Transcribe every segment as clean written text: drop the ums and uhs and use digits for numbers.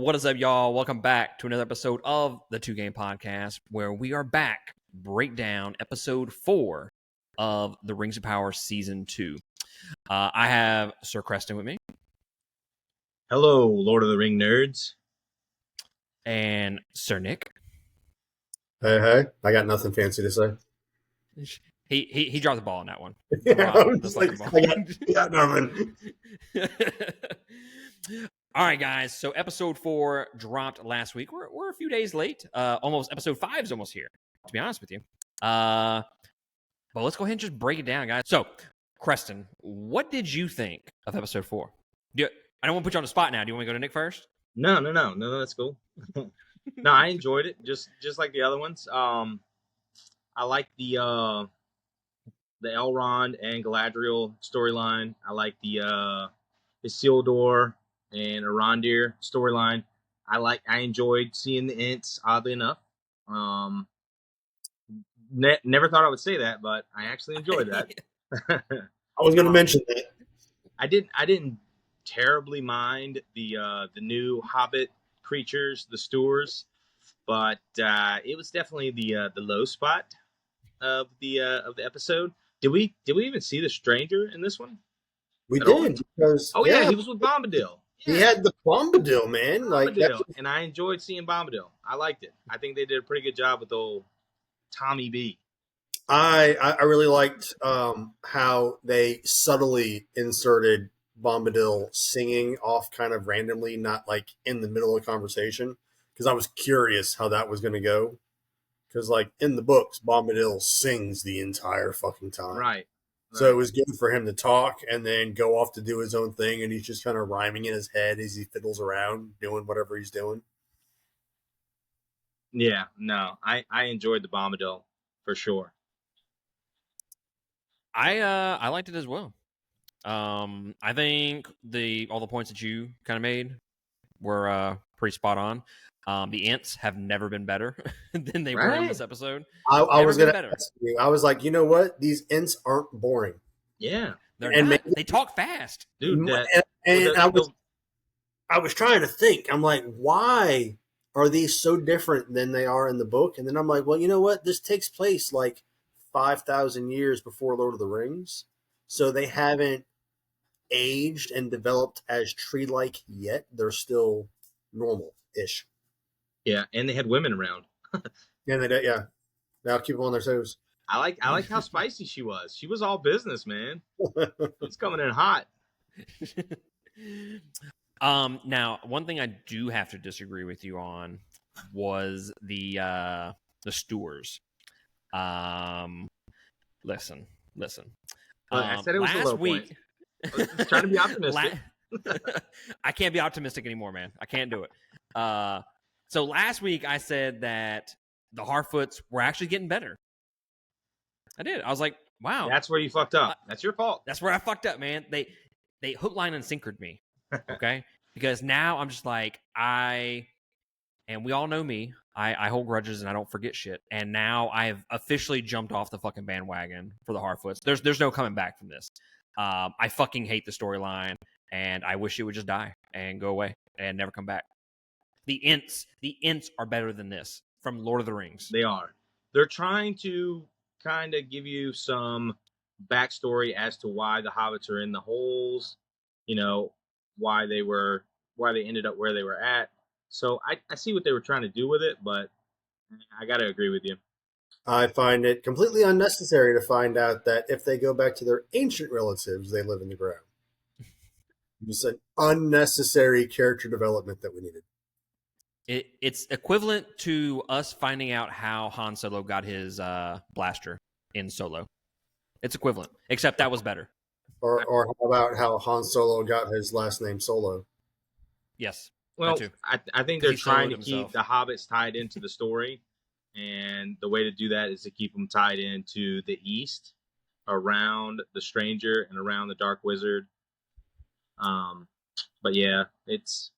What is up, y'all? Welcome back to another episode of the Two Game Podcast, where we are back break down episode 4 of the Rings of Power Season 2. I have Sir Creston with me. Hello, Lord of the Ring nerds. And Sir Nick. Hey, I got nothing fancy to say. He dropped the ball on that one. Yeah, Rob, just like, I got nothing. All right, guys. So episode 4 dropped last week. We're a few days late. Almost episode 5 is almost here, to be honest with you. But let's go ahead and just break it down, guys. So, Creston, what did you think of episode 4? I don't want to put you on the spot now. Do you want me to go to Nick first? No, that's cool. No, I enjoyed it just like the other ones. I like the Elrond and Galadriel storyline. I like the Isildur and Arondir storyline. I enjoyed seeing the Ents, oddly enough. Never thought I would say that, but I actually enjoyed that. I was going to mention that. I didn't terribly mind the new Hobbit creatures, the Stoors, but it was definitely the low spot of the episode. Did we even see the stranger in this one? We did because he was with Bombadil. Yeah. He had the Bombadil, man. Bombadil. And I enjoyed seeing Bombadil. I liked it. I think they did a pretty good job with old Tommy B. I really liked how they subtly inserted Bombadil singing off kind of randomly, not like in the middle of a conversation, because I was curious how that was going to go. Because like in the books, Bombadil sings the entire fucking time. Right. So it was good for him to talk and then go off to do his own thing, and he's just kind of rhyming in his head as he fiddles around, doing whatever he's doing. Yeah, no, I enjoyed the Bombadil for sure. I liked it as well. I think all the points that you kind of made were pretty spot on. The Ents have never been better than they were in this episode. I was going to ask you. I was like, you know what? These Ents aren't boring. Yeah, they talk fast, dude. I was trying to think. I'm like, why are these so different than they are in the book? And then I'm like, well, you know what? This takes place like 5,000 years before Lord of the Rings, so they haven't aged and developed as tree-like yet. They're still normal-ish. Yeah, and they had women around. Yeah, they did. Yeah, now keep them on their toes. I like how spicy she was. She was all business, man. It's coming in hot. Now, one thing I do have to disagree with you on was the Stoors. Listen. I said it was a low point. I was just trying to be optimistic. I can't be optimistic anymore, man. I can't do it. So last week I said that the Harfoots were actually getting better. I did. I was like, wow. That's where you fucked up. That's your fault. That's where I fucked up, man. They hook, line, and sinkered me. Okay? Because now I'm just like, and we all know me. I hold grudges and I don't forget shit. And now I have officially jumped off the fucking bandwagon for the Harfoots. There's no coming back from this. I fucking hate the storyline, and I wish it would just die and go away and never come back. The Ents are better than this from Lord of the Rings. They are. They're trying to kind of give you some backstory as to why the hobbits are in the holes, why they ended up where they were at. So I see what they were trying to do with it, but I got to agree with you. I find it completely unnecessary to find out that if they go back to their ancient relatives, they live in the ground. It's an unnecessary character development that we needed. It's equivalent to us finding out how Han Solo got his blaster in Solo. It's equivalent, except that was better. Or how about how Han Solo got his last name Solo? Yes. Well, I think they're trying to keep the hobbits tied into the story, and the way to do that is to keep them tied into the East, around the Stranger and around the Dark Wizard. But yeah, it's...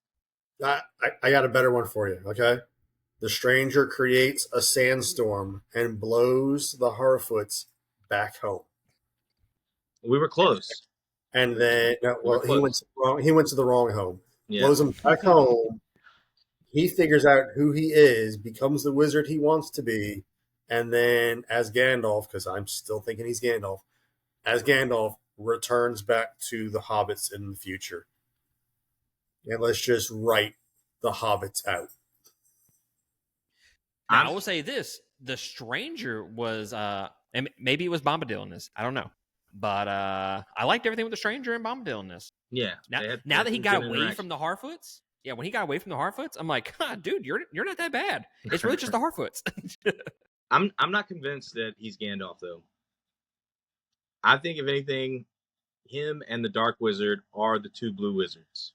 I got a better one for you, okay? The Stranger creates a sandstorm and blows the Harfoots back home. We were close. And then, he went to the wrong home. Yeah. Blows them back home. he figures out who he is, becomes the wizard he wants to be, and then as Gandalf, because I'm still thinking he's Gandalf, as Gandalf returns back to the hobbits in the future. And let's just write the hobbits out. Now, I will say this: the stranger was, and maybe it was Bombadil in this. I don't know, but I liked everything with the stranger and Bombadil in this. Yeah. Now that he got away from the Harfoots, when he got away from the Harfoots, I'm like, dude, you're not that bad. It's really just the Harfoots. I'm not convinced that he's Gandalf though. I think if anything, him and the Dark Wizard are the two blue wizards.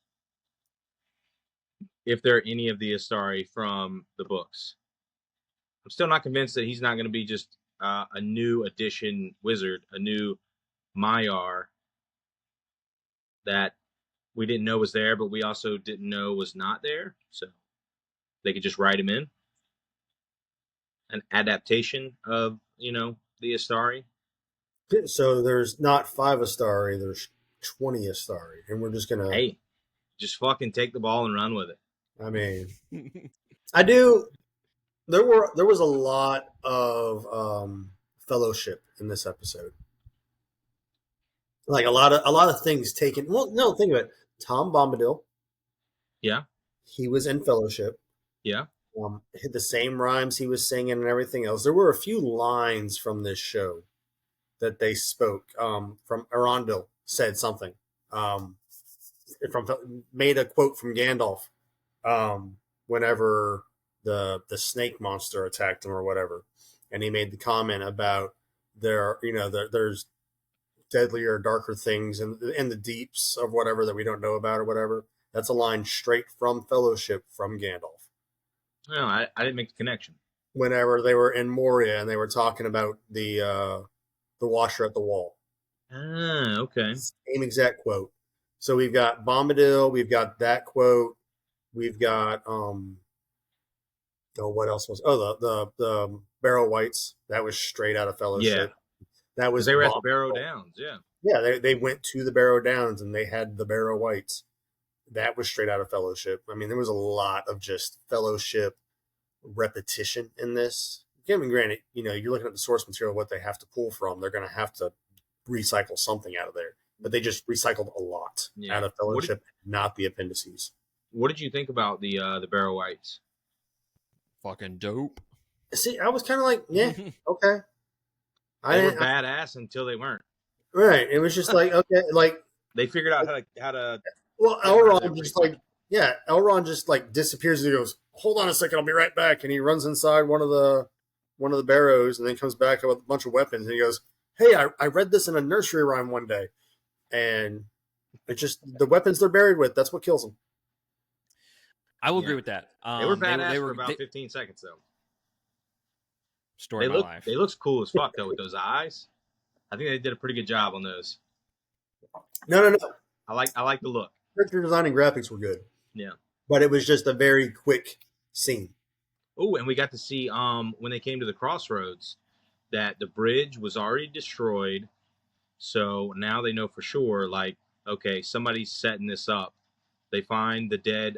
If there are any of the Astari from the books. I'm still not convinced that he's not going to be just a new addition wizard, a new Maiar that we didn't know was there, but we also didn't know was not there. So they could just write him in. An adaptation of, the Astari. So there's not 5 Astari, there's 20 Astari. And we're just going to... Hey, just fucking take the ball and run with it. I mean, I do... There was a lot of fellowship in this episode. Like a lot of things taken. Well, no, think of it. Tom Bombadil. Yeah. He was in Fellowship. Yeah. Hit the same rhymes he was singing and everything else. There were a few lines from this show that they spoke. From Arundel said something. Made a quote from Gandalf. Whenever the snake monster attacked him or whatever, and he made the comment about there's deadlier, darker things in the deeps of whatever that we don't know about or whatever. That's a line straight from Fellowship from Gandalf. No, I didn't make the connection. Whenever they were in Moria and they were talking about the washer at the wall. Ah, okay. Same exact quote. So we've got Bombadil, we've got that quote, we've got what else was? Oh, the Barrow Wights. That was straight out of Fellowship. Yeah. That was they were at the Barrow Downs. Yeah. Yeah, they went to the Barrow Downs and they had the Barrow Wights. That was straight out of Fellowship. I mean, there was a lot of just Fellowship repetition in this. I mean, granted, you're looking at the source material, what they have to pull from. They're going to have to recycle something out of there. But they just recycled a lot out of Fellowship, not the appendices. What did you think about the Barrow Wights? Fucking dope. See, I was kind of like, yeah, okay. They were badass until they weren't. Right. It was just like, okay, like they figured out how to. Well, Elrond just Elrond just disappears and he goes, "Hold on a second, I'll be right back." And he runs inside one of the barrows and then comes back with a bunch of weapons and he goes, "Hey, I read this in a nursery rhyme one day," and it's just the weapons they're buried with. That's what kills them. I will agree with that. They were badass for about 15 seconds, though. Story of my life. They look cool as fuck, though, with those eyes. I think they did a pretty good job on those. No. I like the look. Character design and graphics were good. Yeah. But it was just a very quick scene. Oh, and we got to see when they came to the crossroads that the bridge was already destroyed. So now they know for sure, okay, somebody's setting this up. They find the dead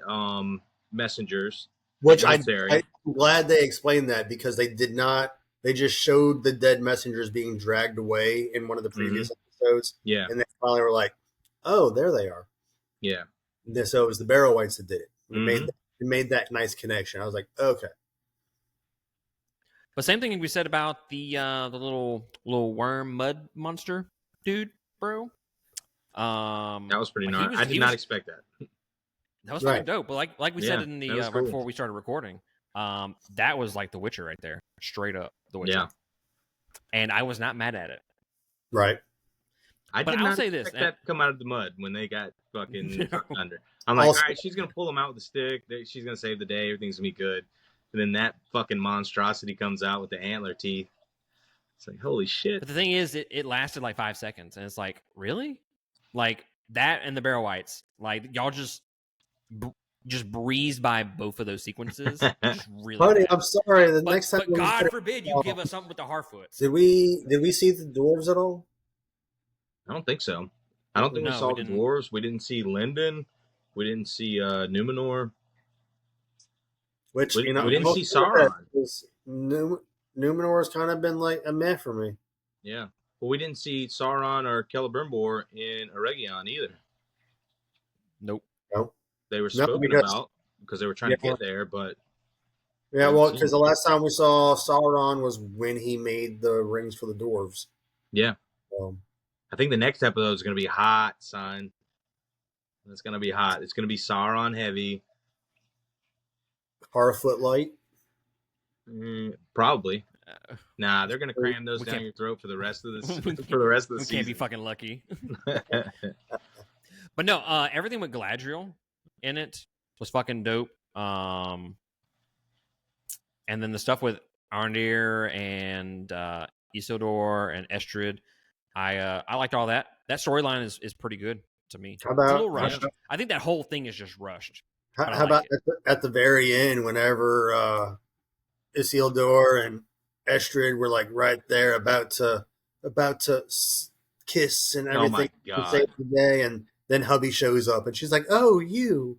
messengers. Which I'm glad they explained that because they did not. They just showed the dead messengers being dragged away in one of the previous episodes. Yeah. And they finally were like, oh, there they are. Yeah. And so it was the Barrow Wights that did it. It made that nice connection. I was like, okay. But same thing we said about the little worm mud monster dude, bro. That was pretty nice. I did not expect that. That was fucking dope. But like we said in the right before we started recording, that was like The Witcher right there, straight up The Witcher. Yeah. And I was not mad at it. Right. I did not expect that to come out of the mud when they got fucking under. I'm like, all right, she's gonna pull him out with the stick. She's gonna save the day. Everything's gonna be good. And then that fucking monstrosity comes out with the antler teeth. It's like, holy shit. But the thing is, it lasted like 5 seconds, and it's like, really? Like that and the Barrow Wights, like y'all just breezed by both of those sequences. Just really Honey, bad. I'm sorry. Next time, but God forbid you give us something with the Harfoots. Did we see the dwarves at all? I don't think so. I don't think we saw the dwarves. We didn't see Linden. We didn't see Numenor. Which We didn't I'm see okay with that, Sauron. because Numenor's kind of been like a meh for me. Yeah. But we didn't see Sauron or Celebrimbor in Eregion either. Nope. No, They were no, spoken about because they were trying to yeah, get there, but yeah. haven't Well, seen because the them. last time we saw Sauron was when he made the rings for the dwarves. Yeah. Um, I think the next episode is going to be hot, son. It's going to be hot. It's going to be Sauron heavy. Harfoot Light. Probably. Uh, Nah, they're going to cram those we down can't- your throat for the rest of this we for the rest of the we season. can't be fucking lucky. But no, everything with Galadriel in it was fucking dope. And then the stuff with Arndir and Isildur and Estrid, I liked all that. That storyline is pretty good to me. How It's a about little rushed. I think that whole thing is just rushed. but I how about like at the very end, whenever Isildur and Estrid were like right there about to kiss and Oh my everything to God. save the day, and then hubby shows up and she's like, "Oh, you."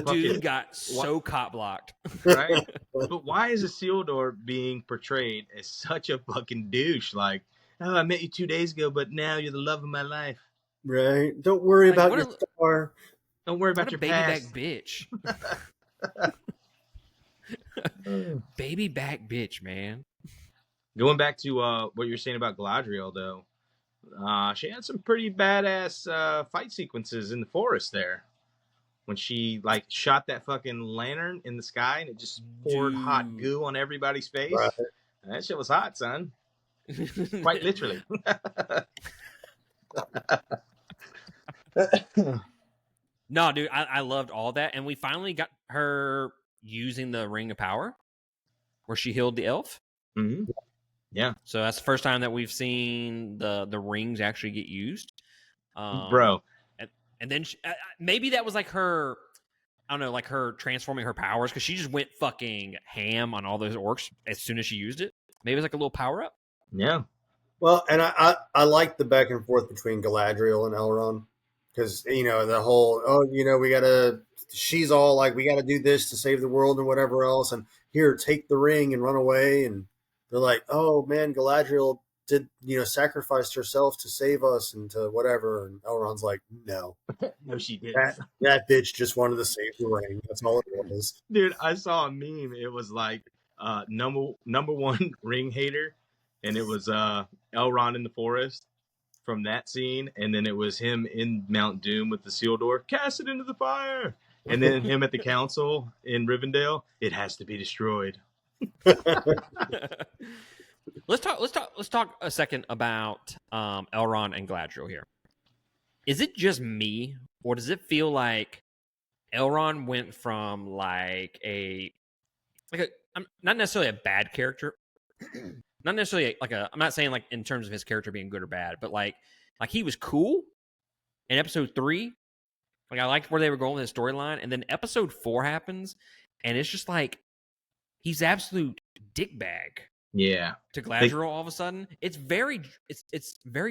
Dude got so cop blocked. Right? But why is Isildur being portrayed as such a fucking douche? Like, oh, I met you 2 days ago, but now you're the love of my life. Right? Don't worry Like, about what your a- star. Don't worry about What a your baby past. back bitch. Baby back bitch, man. Going back to what you're saying about Galadriel, though, she had some pretty badass fight sequences in the forest there. When she like shot that fucking lantern in the sky and it just poured hot Dude. goo on everybody's face. Right. That shit was hot, son. Quite literally. No, dude, I loved all that, and we finally got her using the Ring of Power, where she healed the elf. Mm-hmm. Yeah, So that's the first time that we've seen the rings actually get used, bro. And then maybe that was like her, I don't know, like her transforming her powers, because she just went fucking ham on all those orcs as soon as she used it. Maybe it's like a little power up. Yeah, Well, and I like the back and forth between Galadriel and Elrond, because the whole we gotta. She's all like, we gotta do this to save the world and whatever else, and here, take the ring and run away. And they're like, oh man, Galadriel did sacrificed herself to save us and to whatever. And Elrond's like, no, no, she did. that bitch just wanted to save the ring. That's all it was. Dude, I saw a meme. It was like number one ring hater, and it was Elrond in the forest from that scene, and then it was him in Mount Doom with the Isildur, cast it into the fire, and then him at the council in Rivendell, it has to be destroyed. Let's talk a second about Elrond and Galadriel here. Is it just me, or does it feel like Elrond went from like a not necessarily a bad character, not necessarily I'm not saying like in terms of his character being good or bad, but like he was cool in episode 3. Like, I liked where they were going with his storyline, and then episode 4 happens, and it's just like he's absolute dickbag Yeah, to Galadriel all of a sudden. It's very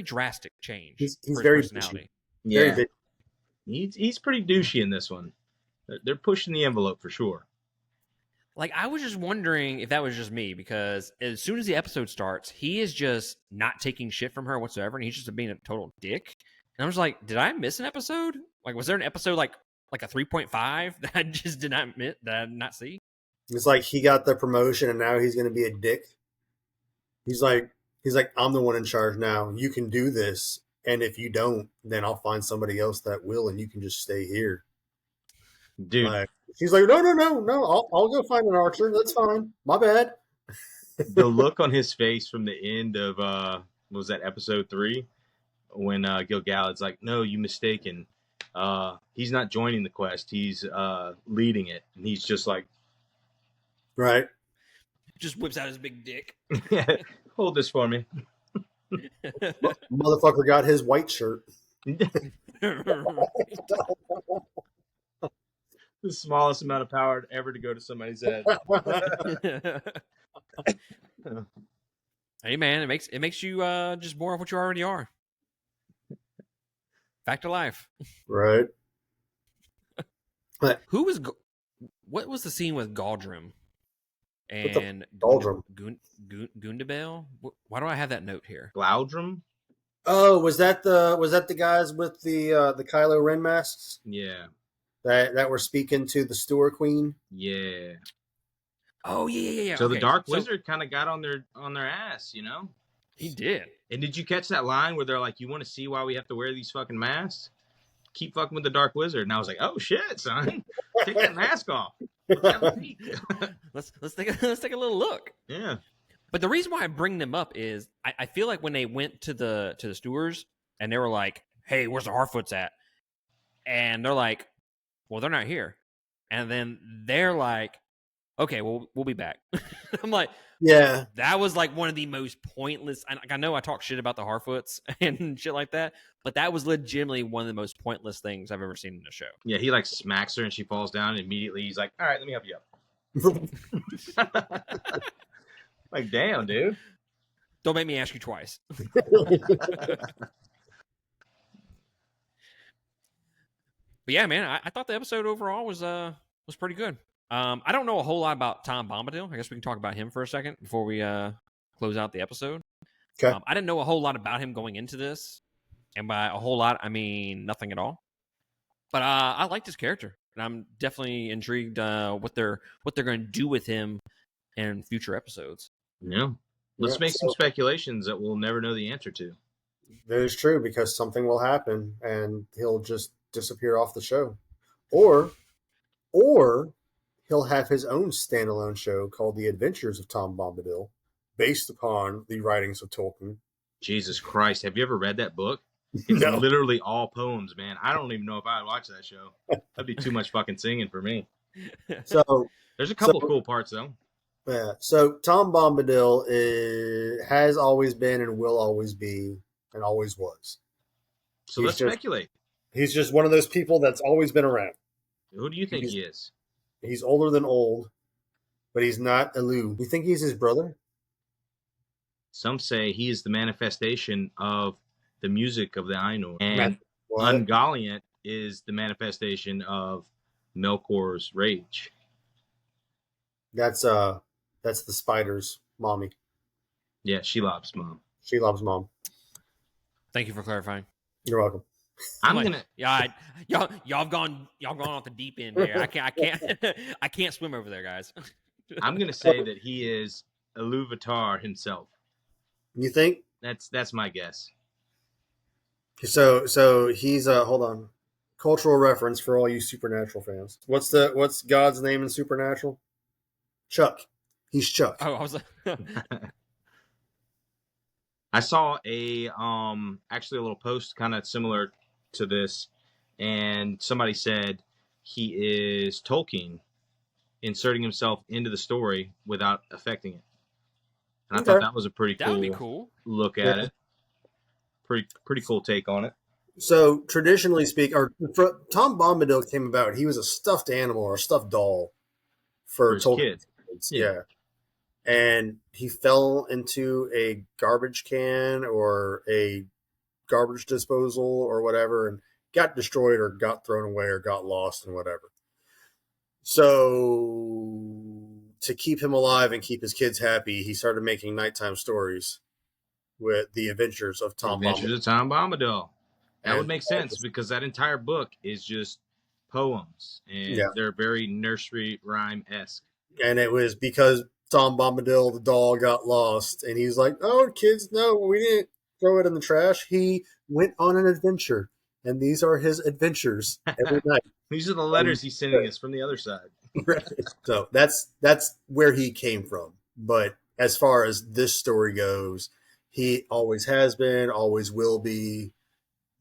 drastic change. He's for his very personality. yeah. Very He's pretty douchey in this one. They're pushing the envelope for sure. Like, I was just wondering if that was just me, because as soon as the episode starts, he is just not taking shit from her whatsoever, and he's just being a total dick. And I was like, did I miss an episode? Like, was there an episode like a 3.5 that I just did not see? It's like he got the promotion and now he's going to be a dick. He's like, I'm the one in charge now. You can do this, and if you don't, then I'll find somebody else that will, and you can just stay here. Dude, Like, she's like, no. I'll go find an archer. That's fine. My bad. the look on his face from the end of what was that, episode 3, when Gil-galad's like, no, you mistaken. He's not joining the quest. He's leading it, and he's just like, Right. Just whips out his big dick. hold this for me. Motherfucker got his white shirt. The smallest amount of power ever to go to somebody's head. Hey man, it makes you just more of what you already are. Fact of life. Right. Who was what was the scene with Galdrim and Galdrim? Gundabel? Why do I have that note here? Glaudrum? Oh, was that the guys with the Kylo Ren masks Yeah. that were speaking to the Stewart Queen? Yeah. Oh yeah. So okay. the Dark Wizard kind of got on their ass, you know? He did. And did you catch that line where they're like, "You want to see why we have to wear these fucking masks? Keep fucking with the Dark Wizard." And I was like, "Oh shit, son, take that mask off. Have a peek." let's take a little look. Yeah. But the reason why I bring them up is I feel like when they went to the stewards and they were like, "Hey, where's the Harfoots at?" And they're like, "Well, they're not here." And then they're like, "Okay, well, we'll be back." I'm like, Yeah, that was like one of the most pointless. I know I talk shit about the Harfoots and shit like that, but that was legitimately one of the most pointless things I've ever seen in a show. Yeah, he like smacks her and she falls down. And immediately he's like, "All right, let me help you up." Like, damn, dude. Don't make me ask you twice. But yeah, man, I thought the episode overall was pretty good. I don't know a whole lot about Tom Bombadil. I guess we can talk about him for a second before we close out the episode. Okay. I didn't know a whole lot about him going into this, and by a whole lot, I mean nothing at all. But I liked his character, and I'm definitely intrigued what they're going to do with him in future episodes. Yeah. Let's make some speculations that we'll never know the answer to. that is true, because something will happen and he'll just disappear off the show, or he'll have his own standalone show called The Adventures of Tom Bombadil, based upon the writings of Tolkien. Jesus Christ. Have you ever read that book? It's No. literally all poems, man. I don't even know if I'd watch that show. That'd be too much fucking singing for me. So There's a couple cool parts, though. yeah, so Tom Bombadil has always been and will always be and always was. So He's let's just- speculate. He's just one of those people that's always been around. Who do you think he is? He's older than old, but he's not Elu. You think he's his brother? Some say he is the manifestation of the music of the Ainur. And What? Ungoliant is the manifestation of Melkor's rage. That's the spider's mommy. Yeah, Shelob's mom. Shelob's mom. Thank you for clarifying. You're welcome. I'm like, gonna. Yeah, y'all gone off the deep end here. I can't swim over there, guys. I'm gonna say that he is Iluvatar himself. You think? That's my guess. So he's hold on. Cultural reference for all you Supernatural fans. What's God's name in Supernatural? Chuck. He's Chuck. Oh, I was like, I saw actually a little post kind of similar to this, and somebody said he is Tolkien inserting himself into the story without affecting it. And I thought that was a pretty that cool, would be cool. look at it. Pretty cool take on it. So traditionally speaking, Tom Bombadil came about. He was a stuffed animal or a stuffed doll for his Tolkien kid. kids. Yeah. Yeah. And he fell into a garbage can or a garbage disposal or whatever and got destroyed or got thrown away or got lost and whatever. So to keep him alive and keep his kids happy, he started making nighttime stories with the adventures of Tom Adventures Bombadil. of Tom Bombadil. That would And- make sense because that entire book is just poems, and Yeah. they're very nursery rhyme-esque. And it was because Tom Bombadil, the doll, got lost. And he's like, oh, kids, no, we didn't throw it in the trash. He went on an adventure. And these are his adventures every night. These are the letters he's sending us from the other side. So that's where he came from. But as far as this story goes, he always has been, always will be.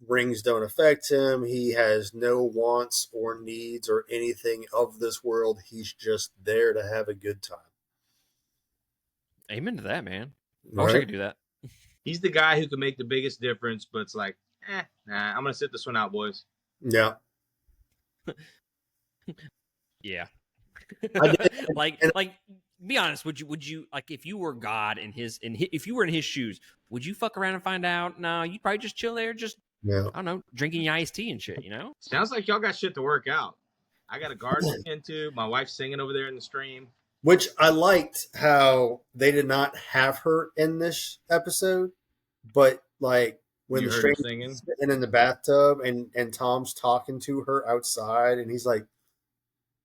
Rings don't affect him. He has no wants or needs or anything of this world. He's just there to have a good time. Amen to that, man. I wish I Right? could do that. He's the guy who can make the biggest difference, but it's like, nah, I'm going to sit this one out, boys. Yeah. Yeah. I did. like be honest, would you like if you were God if you were in his shoes, would you fuck around and find out? No, you'd probably just chill there, just Yeah. I don't know, drinking your iced tea and shit, you know? Sounds like y'all got shit to work out. I got a garden to tend to. My wife's singing over there in the stream. Which I liked how they did not have her in this episode, but like when You the heard her stranger's singing? sitting in the bathtub and Tom's talking to her outside, and he's like,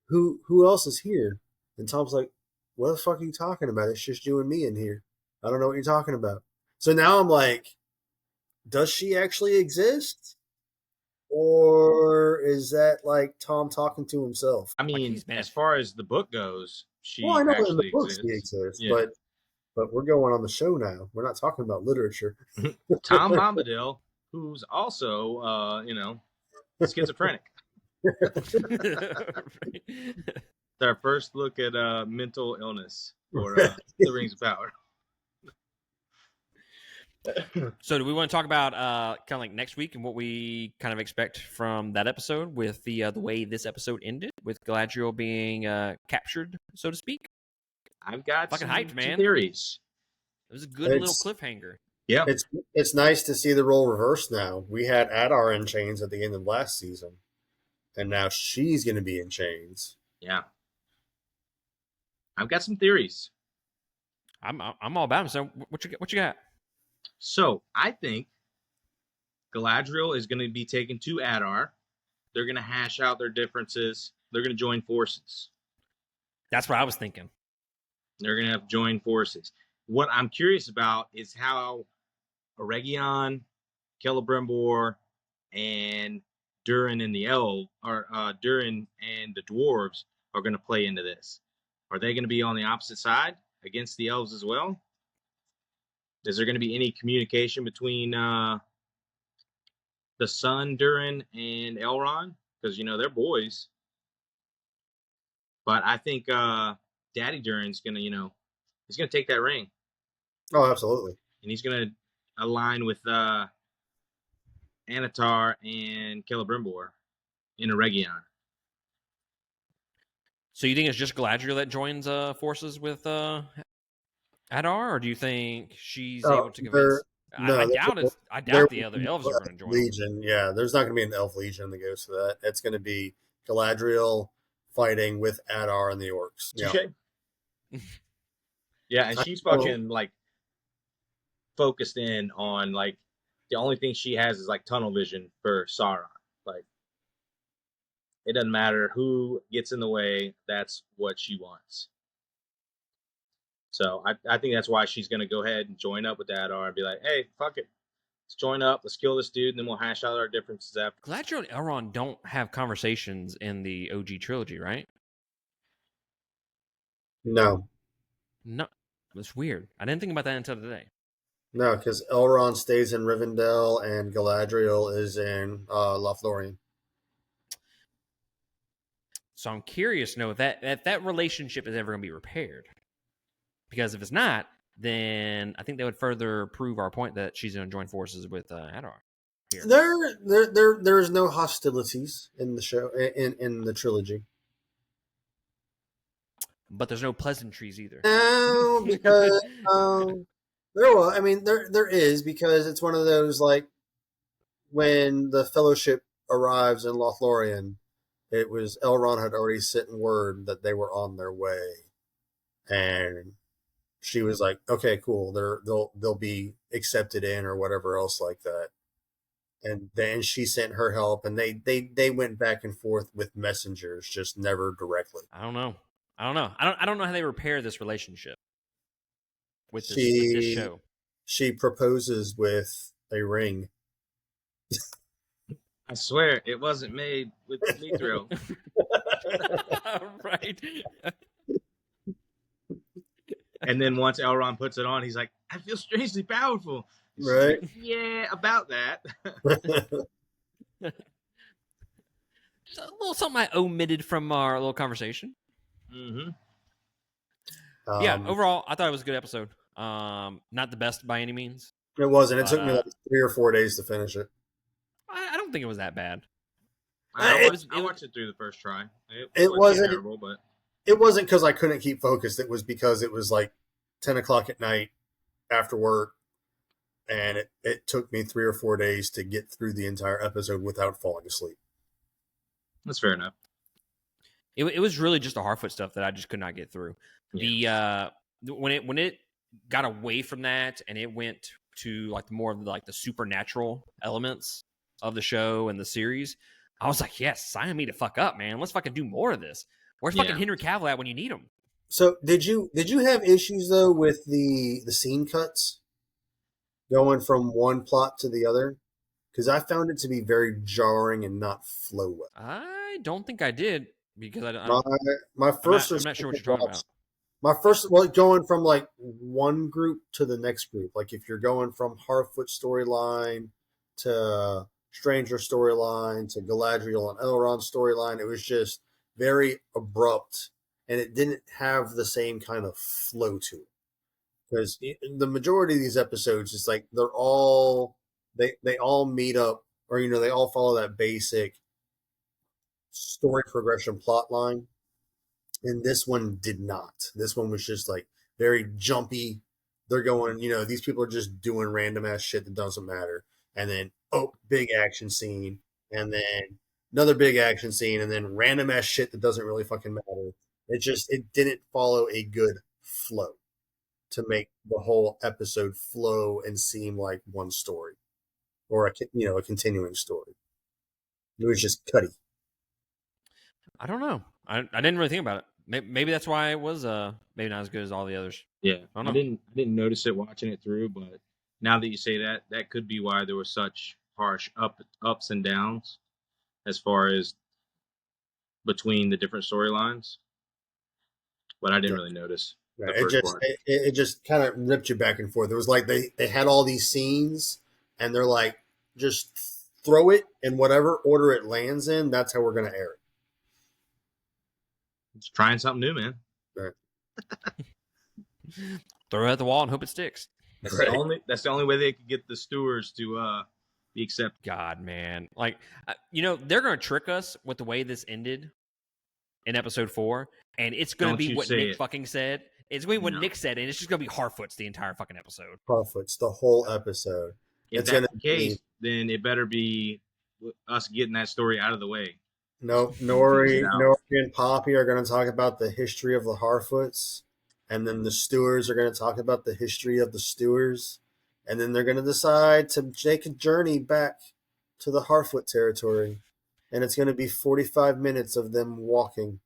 "Who else is here?" And Tom's like, "What the fuck are you talking about? It's just you and me in here. I don't know what you're talking about." So now I'm like, does she actually exist? Or is that like Tom talking to himself? I mean, he's mad. as far as the book goes, she Well, I know in the actually books he exists. exists, Yeah. but we're going on the show now. We're not talking about literature. Tom Bombadil, who's also, schizophrenic. It's our first look at mental illness for The Rings of Power. So do we want to talk about kind of like next week and what we kind of expect from that episode with the way this episode ended with Galadriel being captured, so to speak? I've got Fucking some, hyped, some man. theories. It was a good little cliffhanger. Yeah. It's nice to see the role reversed now. We had Adar in chains at the end of last season, and now she's going to be in chains. Yeah. I've got some theories. I'm all about him. So what you got? So I think Galadriel is going to be taken to Adar. They're going to hash out their differences. They're going to join forces. That's what I was thinking. They're going to have joined forces. What I'm curious about is how Eregion, Celebrimbor, and Durin and the Durin and the dwarves are going to play into this. Are they going to be on the opposite side against the elves as well? Is there going to be any communication between the son Durin and Elrond? Because they're boys. But I think Daddy Durin's going to he's going to take that ring. Oh, absolutely. And he's going to align with Anatar and Celebrimbor in Eregion. So you think it's just Galadriel that joins forces with Adar, or do you think she's able to convince? I doubt it. I doubt the other elves are going to join. Legion, yeah. There's not going to be an elf legion that goes to that. It's going to be Galadriel fighting with Adar and the orcs. Yeah. Yeah, and she's fucking like focused in on like the only thing she has is like tunnel vision for Sauron. Like it doesn't matter who gets in the way, that's what she wants. So I think that's why she's gonna go ahead and join up with Adar and be like, hey, fuck it. Let's join up, let's kill this dude, and then we'll hash out our differences after. Galadriel and Elrond don't have conversations in the OG trilogy, right? No. No. It's weird. I didn't think about that until today. No, because Elrond stays in Rivendell and Galadriel is in Lothlorien. So I'm curious to know if that relationship is ever going to be repaired. Because if it's not, then I think that would further prove our point that she's going to join forces with Adar. Here. There's no hostilities in the show in the trilogy. But there's no pleasantries either. No, because there is, because it's one of those, like, when the Fellowship arrives in Lothlorien, it was Elrond had already sent word that they were on their way, and she was like, "Okay, cool, they'll be accepted in or whatever else like that." And then she sent her help, and they went back and forth with messengers, just never directly. I don't know. I don't know how they repair this relationship with this show. She proposes with a ring. I swear it wasn't made with Mithril. Right. And then once Elrond puts it on, he's like, I feel strangely powerful. Right? Like, yeah, about that. Just a little something I omitted from our little conversation. Mm-hmm. Yeah, overall, I thought it was a good episode. Not the best by any means. It wasn't. It took me like 3 or 4 days to finish it. I don't think it was that bad. I watched it through the first try. It wasn't terrible, but it wasn't because I couldn't keep focused. It was because it was like 10 o'clock at night after work, and it took me 3 or 4 days to get through the entire episode without falling asleep. That's fair enough. It was really just the Harfoot stuff that I just could not get through. Yeah. When it got away from that and it went to like more of like the supernatural elements of the show and the series, I was like, yes, sign me to fuck up, man. Let's fucking do more of this. Where's fucking Henry Cavill at when you need him? So did you have issues though with the scene cuts going from one plot to the other? Because I found it to be very jarring and not flow well. I don't think I did because I My don't. my first I'm not sure what you're talking about. My first, well, going from like one group to the next group. Like if you're going from Harfoot storyline to Stranger storyline to Galadriel and Elrond storyline, it was just very abrupt, and it didn't have the same kind of flow to it. Because the majority of these episodes is like they're all they all meet up, or they all follow that basic story progression plot line. And this one did not. This one was just like very jumpy. They're going, these people are just doing random ass shit that doesn't matter. And then, big action scene. And then another big action scene. And then random ass shit that doesn't really fucking matter. It didn't follow a good flow to make the whole episode flow and seem like one story or a continuing story. It was just cutty. I don't know. I didn't really think about it. Maybe that's why it was maybe not as good as all the others. Yeah, I didn't notice it watching it through, but now that you say that, that could be why there was such harsh ups and downs as far as between the different storylines. But I didn't really notice. Right. It just kind of ripped you back and forth. It was like they had all these scenes, and they're like, just throw it in whatever order it lands in. That's how we're going to air it. It's trying something new, man. Right. Throw it at the wall and hope it sticks. That's the only way they could get the stewards to be accepted. God, man, like they're going to trick us with the way this ended in episode 4, and it's going to be what Nick fucking said. It's going to be what Nick said, and it's just going to be Harfoot's the entire fucking episode. Harfoot's the whole episode. If that's the case, then it better be us getting that story out of the way. No, Nori and Poppy are going to talk about the history of the Harfoots, and then the stewards are going to talk about the history of the stewards, and then they're going to decide to take a journey back to the Harfoot territory, and it's going to be 45 minutes of them walking.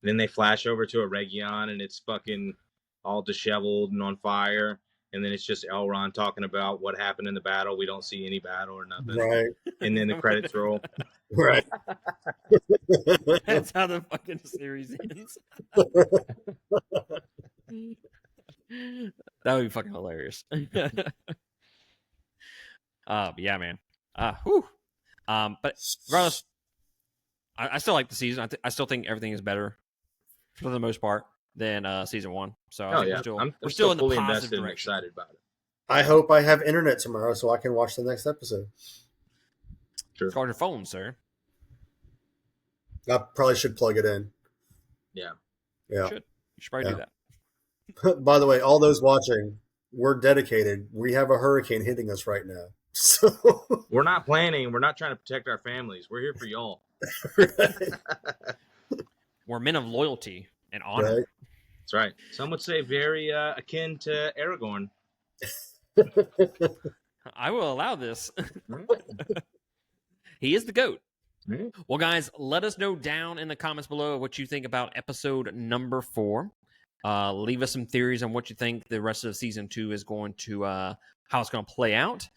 Then they flash over to a Region, and it's fucking all disheveled and on fire. And then it's just Elrond talking about what happened in the battle. We don't see any battle or nothing. Right. And then the credits roll. Right. That's how the fucking series ends. That would be fucking hilarious. Yeah, man. But regardless, I still like the season. I still think everything is better for the most part than season 1. So I think we're still in the positive direction. Excited about it. I hope I have internet tomorrow so I can watch the next episode. Sure. Charge your phone, sir. I probably should plug it in. Yeah. Yeah. You should probably do that. By the way, all those watching, we're dedicated. We have a hurricane hitting us right now. So we're not planning. We're not trying to protect our families. We're here for y'all. We're men of loyalty and honor. Right. That's right. Some would say very akin to Aragorn. I will allow this. He is the GOAT. Mm-hmm. Well, guys, let us know down in the comments below what you think about episode number 4. Leave us some theories on what you think the rest of season 2 is going to, how it's going to play out.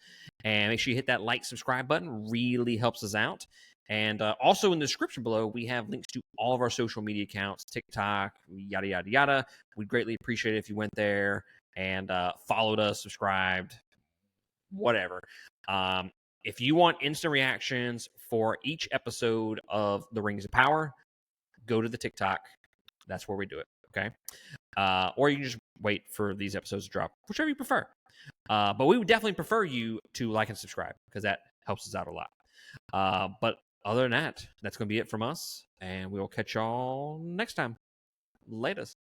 And make sure you hit that like, subscribe button. Really helps us out. And also in the description below, we have links to all of our social media accounts, TikTok, yada, yada, yada. We'd greatly appreciate it if you went there and followed us, subscribed, whatever. If you want instant reactions for each episode of The Rings of Power, go to the TikTok. That's where we do it, okay? Or you can just wait for these episodes to drop, whichever you prefer. But we would definitely prefer you to like and subscribe because that helps us out a lot. But other than that, that's going to be it from us, and we will catch y'all next time. Latest.